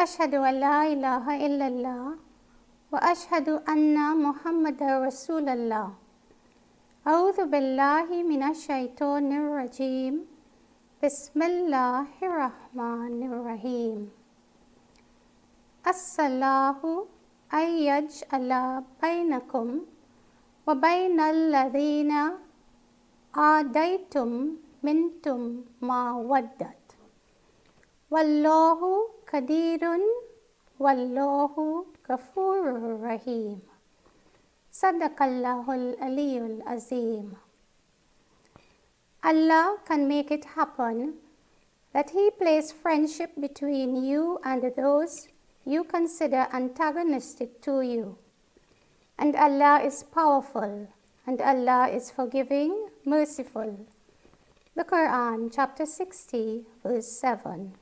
أشهد أن لا إله إلا الله وأشهد أن محمد رسول الله. أعوذ بالله من الشيطان الرجيم. بسم الله الرحمن الرحيم. الصلاة أن يجعل بينكم وبين الذين عاديتم منكم مودة والله قدير والله غفور رحيم. صدق الله العلي العظيم. Allah can make it happen that He placed friendship between you and those you consider antagonistic to you. And Allah is powerful, and Allah is forgiving, merciful. The Quran, chapter 60, verse 7.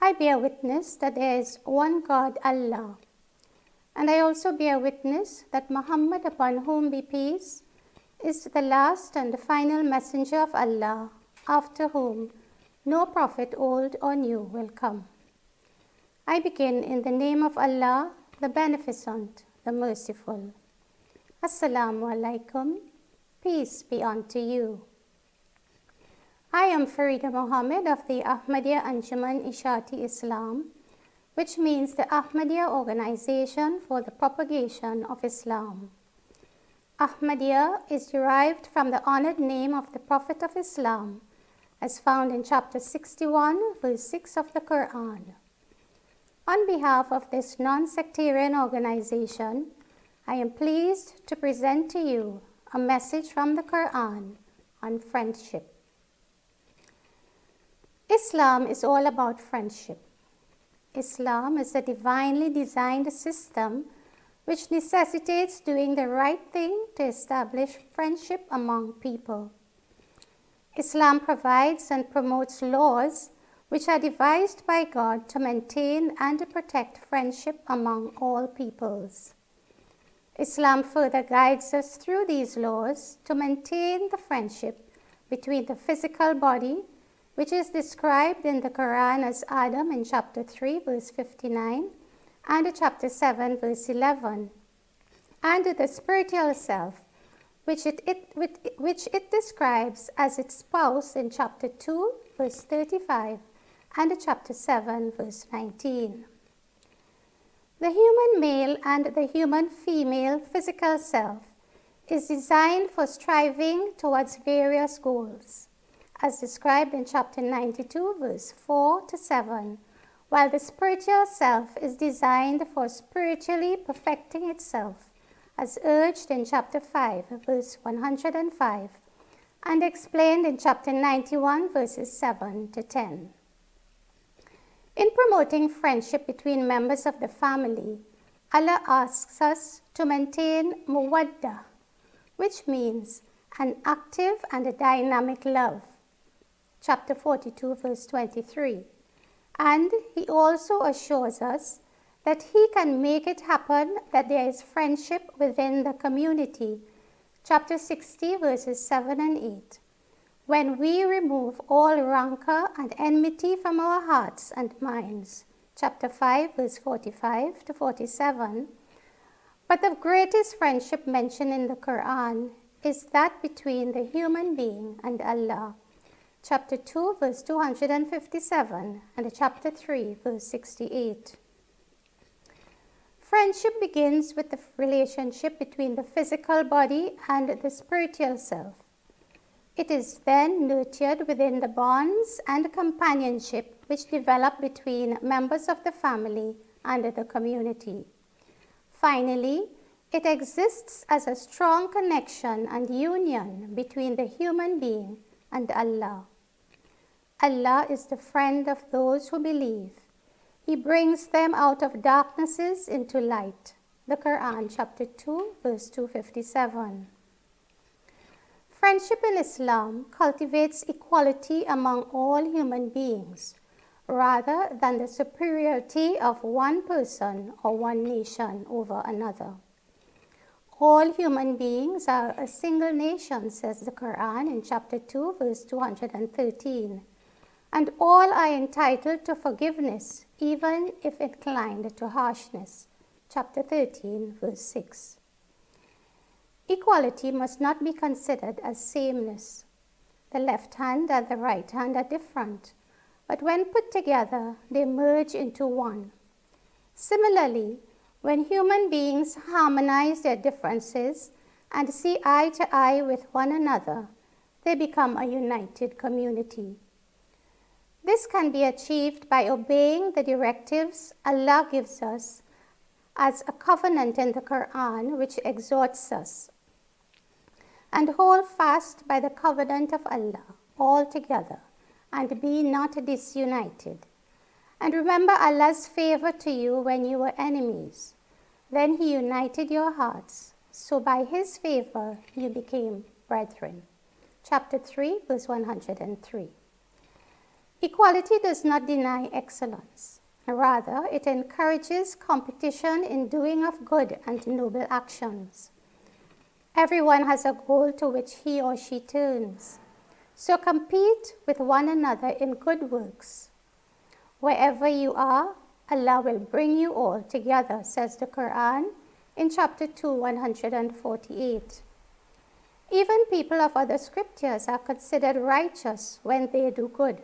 I bear witness that there is one God, Allah. And I also bear witness that Muhammad, upon whom be peace, is the last and the final messenger of Allah, after whom no prophet old or new will come. I begin in the name of Allah, the Beneficent, the Merciful. Assalamu alaikum, peace be unto you. I am Farida Mohammed of the Ahmadiyya Anjuman Ishati Islam, which means the Ahmadiyya Organization for the Propagation of Islam. Ahmadiyya is derived from the honored name of the Prophet of Islam, as found in chapter 61, verse 6 of the Quran. On behalf of this non-sectarian organization, I am pleased to present to you a message from the Quran on friendship. Islam is all about friendship. Islam is a divinely designed system which necessitates doing the right thing to establish friendship among people. Islam provides and promotes laws which are devised by God to maintain and to protect friendship among all peoples. Islam further guides us through these laws to maintain the friendship between the physical body, which is described in the Quran as Adam in chapter 3, verse 59, and chapter 7, verse 11, and the spiritual self, which it describes as its spouse in chapter 2, verse 35, and chapter 7, verse 19. The human male and the human female physical self is designed for striving towards various goals, as described in chapter 92, verse 4 to 7, while the spiritual self is designed for spiritually perfecting itself, as urged in chapter 5, verse 105, and explained in chapter 91, verses 7 to 10. In promoting friendship between members of the family, Allah asks us to maintain muwaddah, which means an active and a dynamic love. Chapter 42, verse 23. And He also assures us that He can make it happen that there is friendship within the community. Chapter 60, verses 7 and 8. When we remove all rancor and enmity from our hearts and minds. Chapter 5, verse 45 to 47. But the greatest friendship mentioned in the Quran is that between the human being and Allah. Chapter 2, verse 257, and chapter 3, verse 68. Friendship begins with the relationship between the physical body and the spiritual self. It is then nurtured within the bonds and companionship which develop between members of the family and the community. Finally, it exists as a strong connection and union between the human being and Allah. Allah is the friend of those who believe. He brings them out of darknesses into light. The Quran, chapter 2, verse 257. Friendship in Islam cultivates equality among all human beings, rather than the superiority of one person or one nation over another. All human beings are a single nation, says the Quran in chapter 2, verse 213. and all are entitled to forgiveness, even if inclined to harshness. Chapter 13, verse 6. Equality must not be considered as sameness. The left hand and the right hand are different, but when put together, they merge into one. Similarly, when human beings harmonize their differences and see eye to eye with one another, they become a united community. This can be achieved by obeying the directives Allah gives us as a covenant in the Qur'an, which exhorts us, and hold fast by the covenant of Allah altogether, and be not disunited. And remember Allah's favor to you when you were enemies. Then He united your hearts, so by His favor you became brethren. Chapter 3, verse 103. Equality does not deny excellence. Rather, it encourages competition in doing of good and noble actions. Everyone has a goal to which he or she turns. So compete with one another in good works. Wherever you are, Allah will bring you all together, says the Quran in chapter 2, 148. Even people of other scriptures are considered righteous when they do good.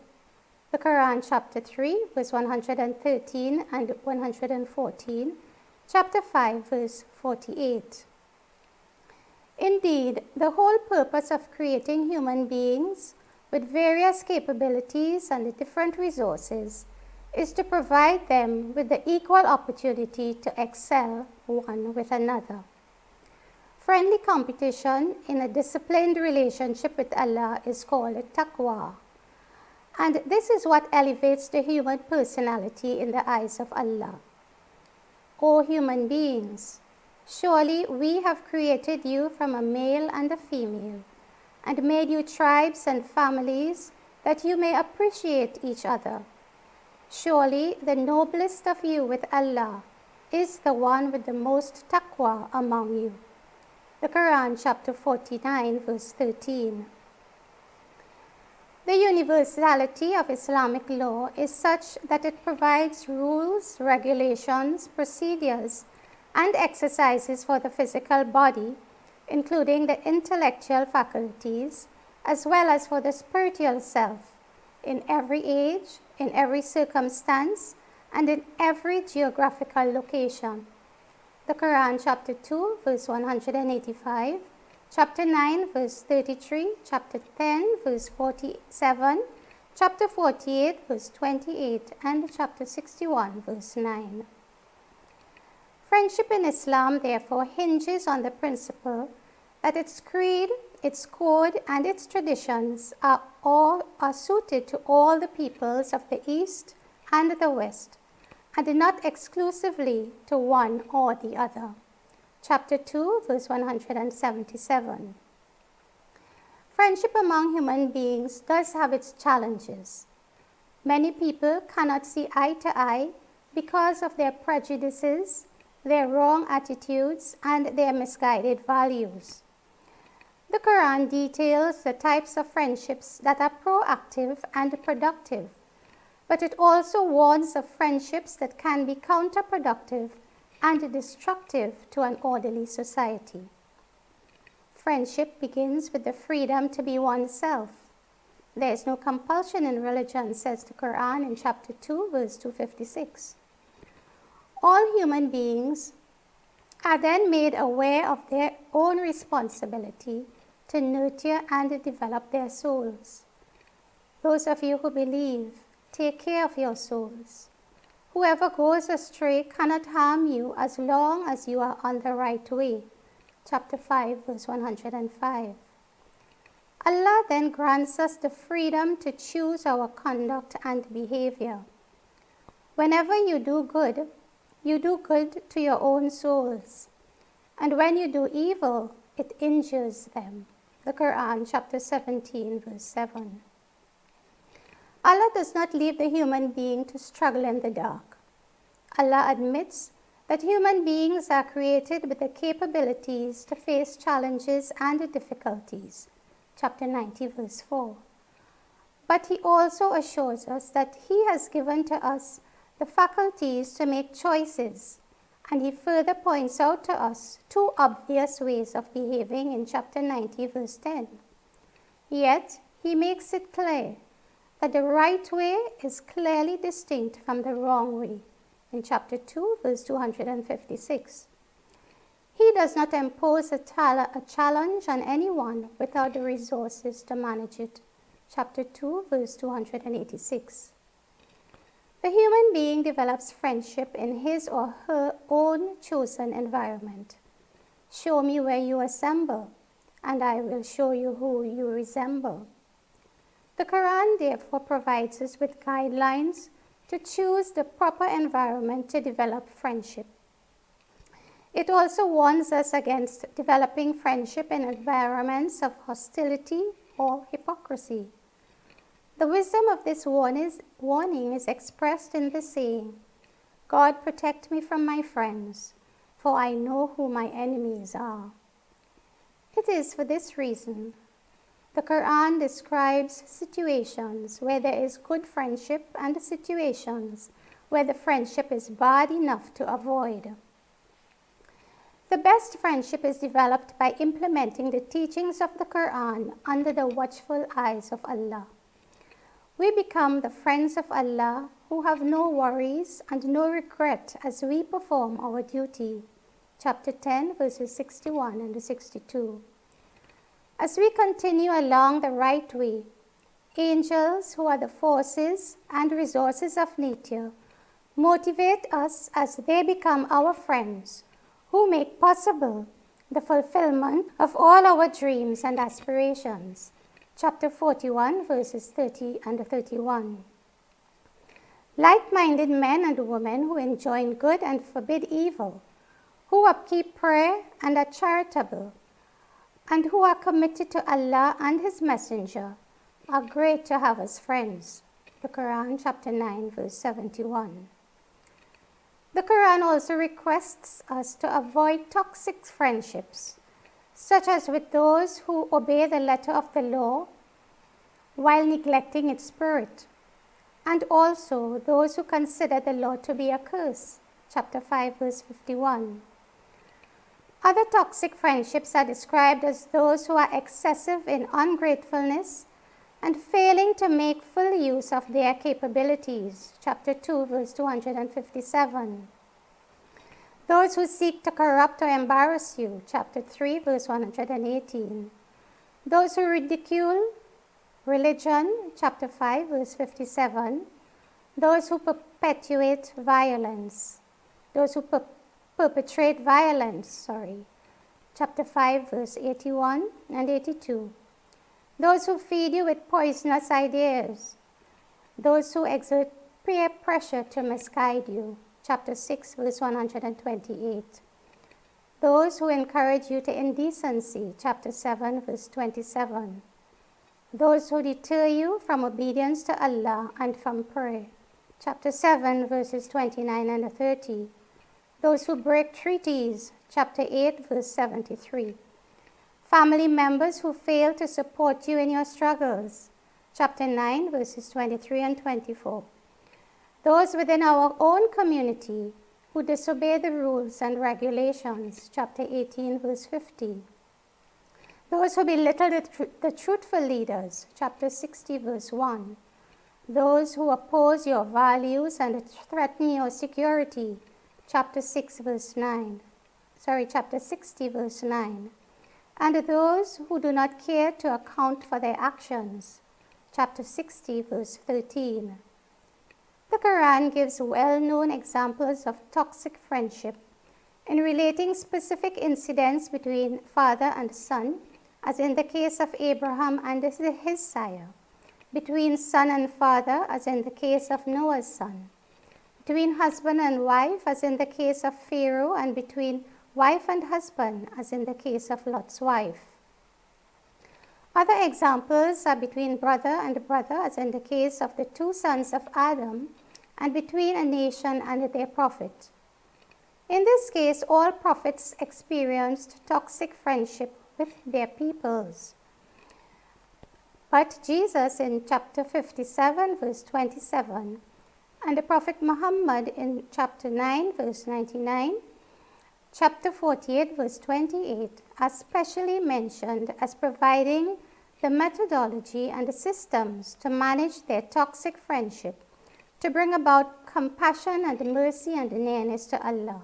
The Quran chapter 3, verse 113 and 114, chapter 5, verse 48. Indeed, the whole purpose of creating human beings with various capabilities and different resources is to provide them with the equal opportunity to excel one with another. Friendly competition in a disciplined relationship with Allah is called taqwa. And this is what elevates the human personality in the eyes of Allah. O human beings, surely we have created you from a male and a female, and made you tribes and families that you may appreciate each other. Surely the noblest of you with Allah is the one with the most taqwa among you. The Quran chapter 49, verse 13. The universality of Islamic law is such that it provides rules, regulations, procedures, and exercises for the physical body, including the intellectual faculties, as well as for the spiritual self, in every age, in every circumstance, and in every geographical location. The Quran chapter 2, verse 185, chapter 9, verse 33, chapter 10, verse 47, chapter 48, verse 28, and chapter 61, verse 9. Friendship in Islam, therefore, hinges on the principle that its creed, its code, and its traditions are suited to all the peoples of the East and the West, and not exclusively to one or the other. Chapter 2, verse 177. Friendship among human beings does have its challenges. Many people cannot see eye to eye because of their prejudices, their wrong attitudes, and their misguided values. The Quran details the types of friendships that are proactive and productive, but it also warns of friendships that can be counterproductive and destructive to an orderly society. Friendship begins with the freedom to be oneself. There is no compulsion in religion, says the Quran in chapter 2, verse 256. All human beings are then made aware of their own responsibility to nurture and develop their souls. Those of you who believe, take care of your souls. Whoever goes astray cannot harm you as long as you are on the right way. Chapter 5, verse 105. Allah then grants us the freedom to choose our conduct and behavior. Whenever you do good to your own souls. And when you do evil, it injures them. The Quran, chapter 17, verse 7. Allah does not leave the human being to struggle in the dark. Allah admits that human beings are created with the capabilities to face challenges and difficulties. Chapter 90, verse 4. but he also assures us that he has given to us the faculties to make choices, and he further points out to us two obvious ways of behaving in chapter 90, verse 10. Yet, he makes it clear that the right way is clearly distinct from the wrong way in chapter 2, verse 256. He does not impose a challenge on anyone without the resources to manage it. Chapter 2, verse 286. The human being develops friendship in his or her own chosen environment. Show me where you assemble, and I will show you who you resemble. The Quran therefore provides us with guidelines to choose the proper environment to develop friendship. It also warns us against developing friendship in environments of hostility or hypocrisy. The wisdom of this warning is expressed in the saying, God protect me from my friends, for I know who my enemies are. It is for this reason the Quran describes situations where there is good friendship and situations where the friendship is bad enough to avoid. The best friendship is developed by implementing the teachings of the Quran under the watchful eyes of Allah. We become the friends of Allah who have no worries and no regret as we perform our duty. Chapter 10, verses 61 and 62. As we continue along the right way, angels, who are the forces and resources of nature, motivate us as they become our friends, who make possible the fulfillment of all our dreams and aspirations. Chapter 41, verses 30 and 31. Like-minded men and women who enjoin good and forbid evil, who upkeep prayer and are charitable, and who are committed to Allah and His Messenger, are great to have as friends. The Quran, chapter 9, verse 71. The Quran also requests us to avoid toxic friendships, such as with those who obey the letter of the law while neglecting its spirit, and also those who consider the law to be a curse. Chapter 5, verse 51. Other toxic friendships are described as those who are excessive in ungratefulness and failing to make full use of their capabilities. Chapter 2, verse 257. Those who seek to corrupt or embarrass you. Chapter 3, verse 118. Those who ridicule religion. Chapter 5, verse 57. Those who perpetuate violence. Those who perpetrate violence. Chapter 5, verse 81 and 82. Those who feed you with poisonous ideas. Those who exert peer pressure to misguide you. Chapter 6, verse 128. Those who encourage you to indecency. Chapter 7, verse 27. Those who deter you from obedience to Allah and from prayer. Chapter 7, verses 29 and 30. Those who break treaties. Chapter 8, verse 73. Family members who fail to support you in your struggles. Chapter 9, verses 23 and 24. Those within our own community who disobey the rules and regulations. Chapter 18, verse 50. Those who belittle the truthful leaders. Chapter 60, verse 1. Those who oppose your values and threaten your security. Chapter 6, verse 9. Chapter 60, verse 9. And those who do not care to account for their actions. Chapter 60, verse 13. The Quran gives well-known examples of toxic friendship in relating specific incidents between father and son, as in the case of Abraham and his sire, between son and father, as in the case of Noah's son, between husband and wife, as in the case of Pharaoh, and between wife and husband, as in the case of Lot's wife. Other examples are between brother and brother, as in the case of the two sons of Adam, and between a nation and their prophet. In this case, all prophets experienced toxic friendship with their peoples. But Jesus in chapter 57 verse 27 and the Prophet Muhammad in chapter 9 verse 99, chapter 48 verse 28 are specially mentioned as providing the methodology and the systems to manage their toxic friendship, to bring about compassion and mercy and nearness to Allah.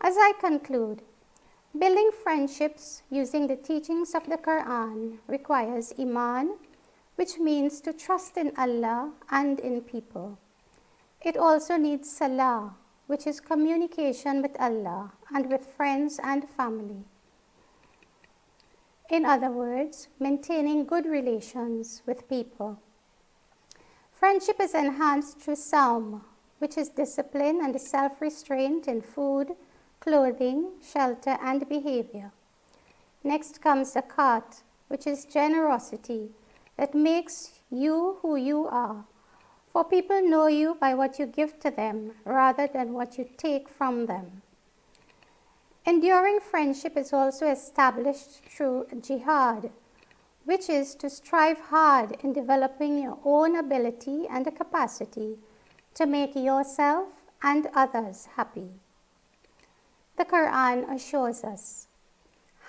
As I conclude, building friendships using the teachings of the Qur'an requires Iman, which means to trust in Allah and in people. It also needs Salah, which is communication with Allah and with friends and family. In other words, maintaining good relations with people. Friendship is enhanced through Saum, which is discipline and self-restraint in food, clothing, shelter, and behavior. Next comes Zakat, which is generosity that makes you who you are. For people know you by what you give to them rather than what you take from them. Enduring friendship is also established through jihad, which is to strive hard in developing your own ability and the capacity to make yourself and others happy. The Quran assures us,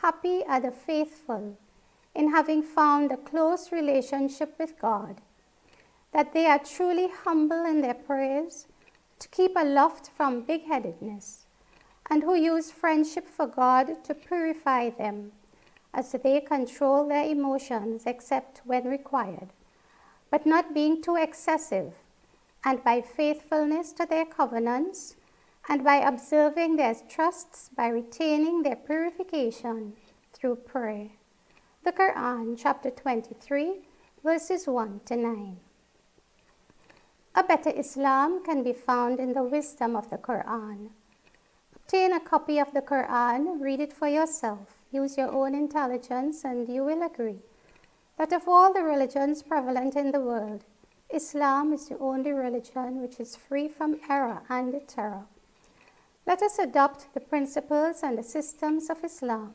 happy are the faithful in having found a close relationship with God, that they are truly humble in their prayers, to keep aloft from big-headedness, and who use friendship for God to purify them, as they control their emotions except when required, but not being too excessive, and by faithfulness to their covenants, and by observing their trusts by retaining their purification through prayer. The Quran, chapter 23, verses 1 to 9. A better Islam can be found in the wisdom of the Quran. Obtain a copy of the Quran, read it for yourself, use your own intelligence, and you will agree that of all the religions prevalent in the world, Islam is the only religion which is free from error and terror. Let us adopt the principles and the systems of Islam.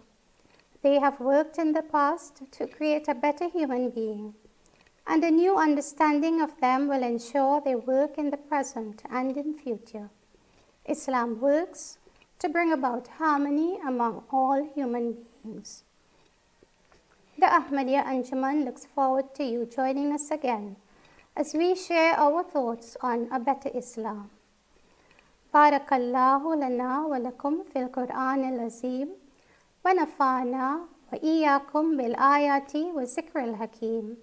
They have worked in the past to create a better human being, and a new understanding of them will ensure they work in the present and in future. Islam works to bring about harmony among all human beings. The Ahmadiyya Anjuman looks forward to you joining us again as we share our thoughts on a better Islam. Barakallahu lana wa lakum fil Qur'an al-Azim wa nafa'ana wa iyyakum bil ayati wa zikril hakim.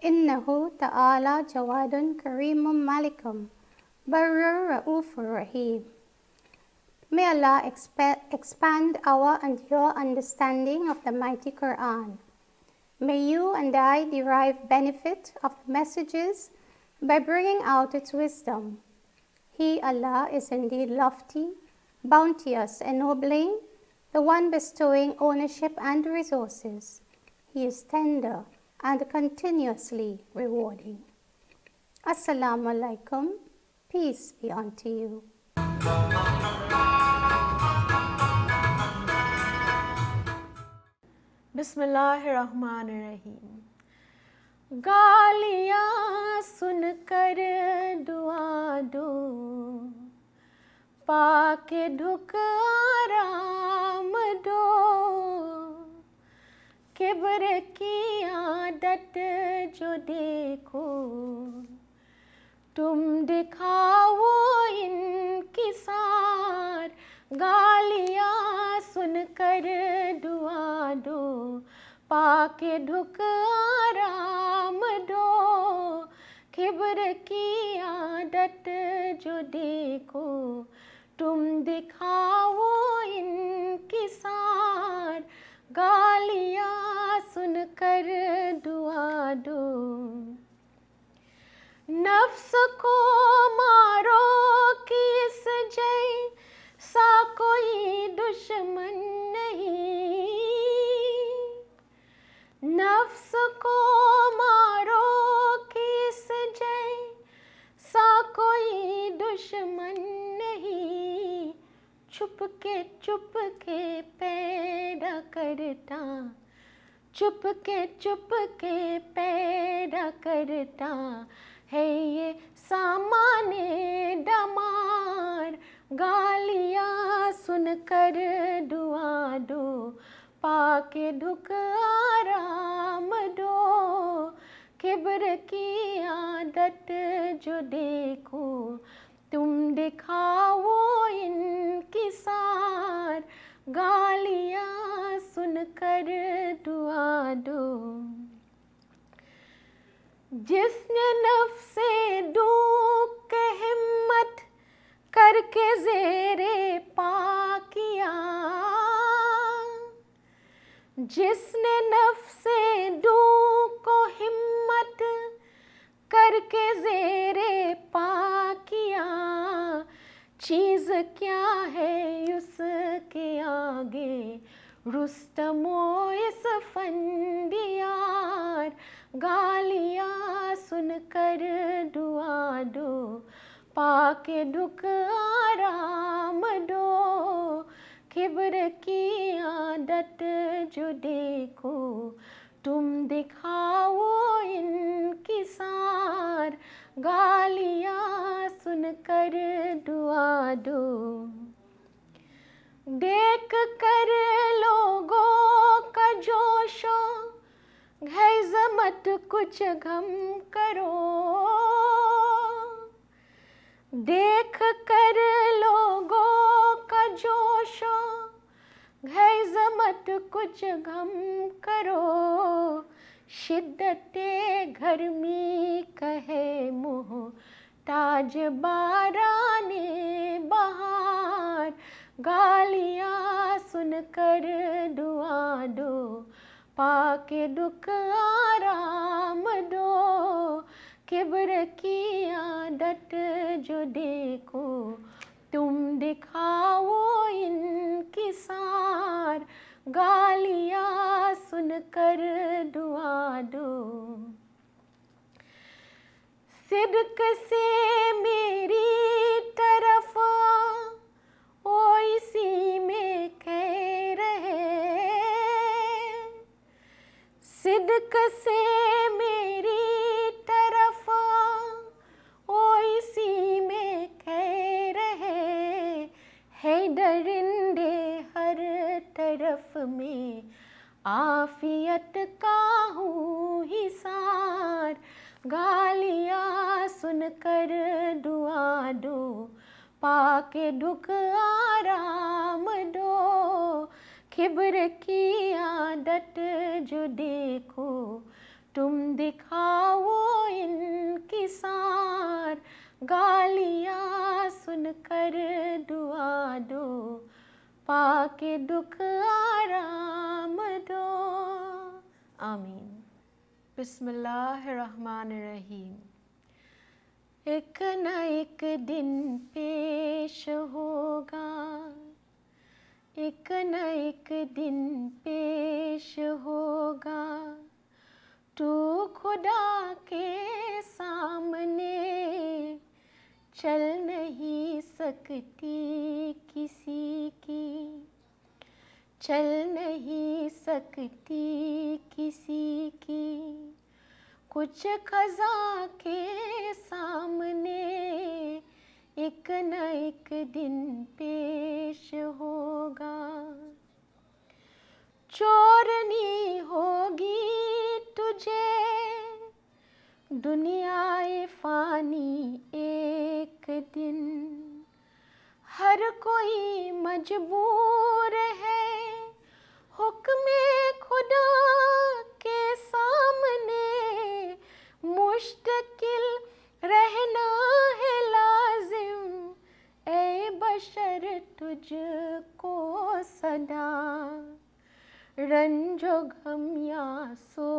Innahu ta'ala jawadun kareemun malikum barrur ra'ufur rahim. May Allah expand our and your understanding of the mighty Qur'an. May you and I derive benefit of the messages by bringing out its wisdom. He, Allah, is indeed lofty, bounteous, ennobling, the one bestowing ownership and resources. He is tender and continuously rewarding. Assalamu alaikum. Peace be unto you. बिस्मिल्लाहिर्रहमानिर्रहीम। गालियाँ सुनकर दुआ दो, पाके ढुक आराम दो, किब्र की आदत जो देखो, तुम दिखाओ इनकिसार। गालियाँ सुनकर दुआ दो, पाके ढुक आराम दो, किब्र की आदत जो देखो, तुम दिखाओ इनकिसार। गालियाँ सुनकर दुआ दो। नफ्स को मारो कि इस जैसा कोई दुश्मन नहीं। नफ्स को मारो कि इस जैसा कोई दुश्मन नहीं। चुपके चुपके पैदा करता चुपके पैदा करता है ये सामाने दमार। गालियाँ सुनकर दुआ दो, पाके दुख आराम दो। किब्र की आदत जो देखो, तुम दिखाओ इनकी सार। गालियाँ सुनकर दुआ दो। जिसने नफ्से दुख हिम्मत करके ज़ेरे पा किया, जिसने नफ्से दुख को हिम्मत करके ज़ेरे पा किया, चीज़ क्या है उसके आगे रुस्तमो इस फंदियार। गालियाँ सुनकर दुआ दो, पाके दुख आराम दो। किब्र की आदत जो देखो, तुम दिखाओ इनकी सार। गालियाँ सुनकर दुआ दो। देख कर लोगों का जोशो गैज़ मत कुछ गम करो। देख कर लोगों का जोशो गैज़ मत कुछ गम करो। शिद्दते गर्मी कहे मोहताज बाराने बहार। गालियाँ सुनकर दुआ दो, पाके दुख आराम दो। किब्र की आदत जो देखो, तुम दिखाओ इनकी सार। गालियाँ सुनकर दुआ दो। सिद्क से मेरी तरफ ओ इसी में कह रहे। सिद्क से मेरी तरफ ओ इसी में कह रहे। है दरिंदे हर तरफ में आफियत का हूँ हिसार। गालियाँ सुनकर दुआ दो, पाके दुख आराम दो। किब्र की आदत जो देखो, तुम दिखाओ इनकी सार। गालियाँ सुनकर दुआ दो, पाके दुख आराम दो। आमीन। बिस्मिल्लाहिर्रहमानिर्रहीम। एक न एक दिन पेश होगा, एक न एक दिन पेश होगा। तू खुदा के सामने चल नहीं सकती किसी की, चल नहीं सकती किसी की। कुछ क़ज़ा के सामने एक न एक दिन पेश होगा। चोरनी होगी तुझे दुनियाए फ़ानी एक दिन। हर कोई मजबूर है हुक्मे खुदा के सामने। मुश्तकिल रहना है लाजिम ए बशर तुझको सदा। रंजो गम या सो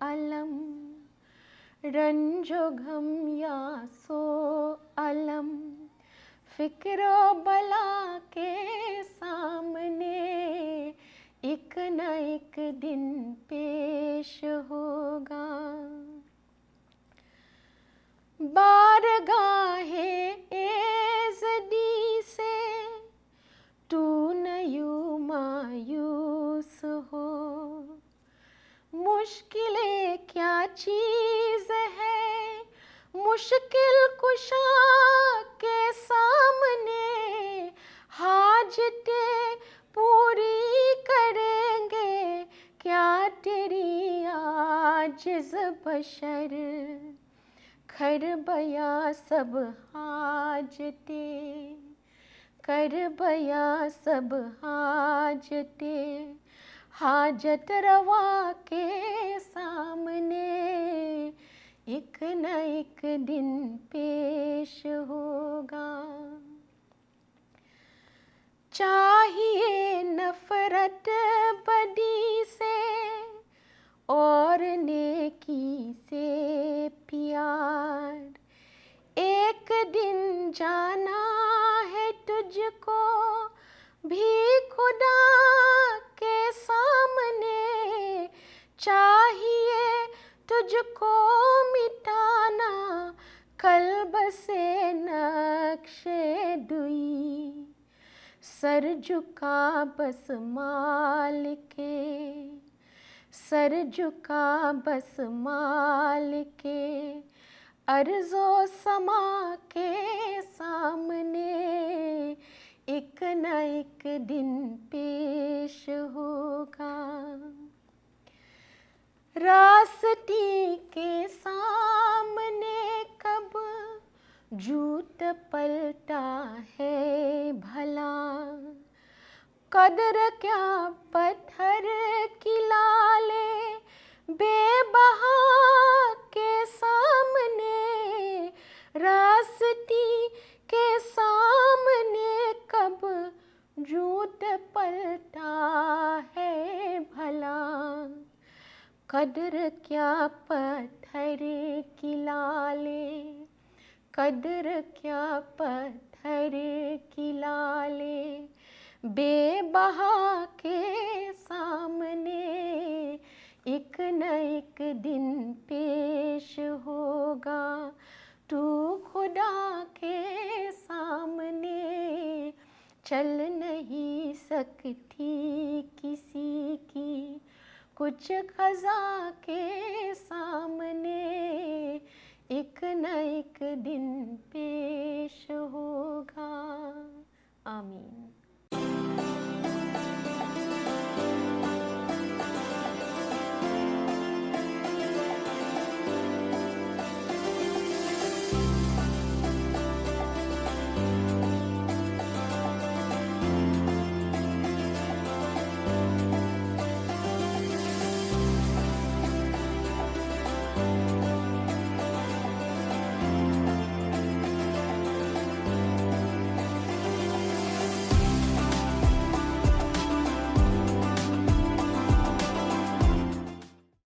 अलम, रंजो गम या सो अलम। फिक्र बला के सामने एक न एक दिन पेश होगा। बारगाहे एज़दी से तू न यूं मायूस हो। चीज़ है मुश्किल कुशा के सामने, हाजतें पूरी करेंगे क्या तेरी आजिज़ बशर। कर बया सब हाजतें, कर बया सब हाजतें, हाजत रवा के सामने एक न एक दिन पेश होगा। चाहिए नफरत बदी से और नेकी से प्यार, एक दिन जाना है तुझको भी खुदा के सामने। चाहिए तुझको मिटाना कल्ब से नक्शे दुई, सर झुका बस माल के, सर झुका बस माल के, अर्ज़ो समा के सामने एक न एक दिन पेश होगा। रास्ते के सामने कब झूठ पलटा है भला, कदर क्या पत्थर की लाले बेबहा के सामने। रास्ते के सामने कब झूठ पलटा है भला, कदर क्या पत्थर की लाले, कदर क्या पत्थर की लाले बेबहा के सामने एक न एक दिन पेश होगा। तू खुदा के सामने चल नहीं सकती किसी की, कुछ ख़ज़ा के सामने एक न एक दिन